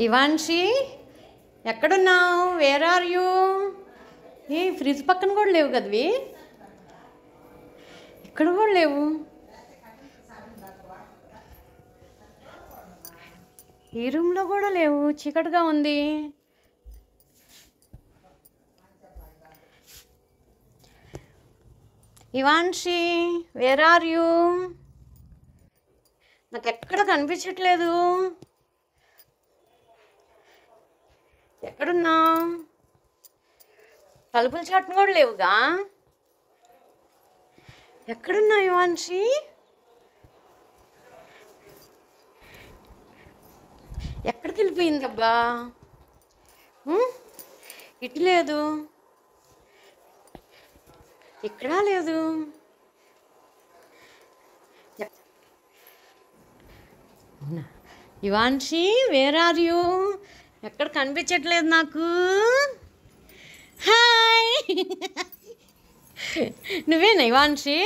ఇవాన్షి ఎక్కడున్నావు? Where are you? ఏ fridge పక్కన కూడా లేవు కదవి, ఇక్కడ కూడా లేవు. ఈ రూమ్లో కూడా లేవు, చీకటిగా ఉంది. ఇవాన్షి వేర్ ఆర్ యూ? నాకు ఎక్కడ కనిపించట్లేదు. ఎక్కడున్నావు? తలుపుల చాటును కూడా లేవుగా. ఎక్కడున్నావు ఇవాన్షి? ఎక్కడికి వెళ్ళిపోయిందబ్బా? ఇటు లేదు, ఇక్కడ లేదు. ఇవాన్షి వేర్ ఆర్ యూ? ఎక్కడ కనిపించట్లేదు నాకు. హాయ్, నువ్వేనా ఇవాన్షి?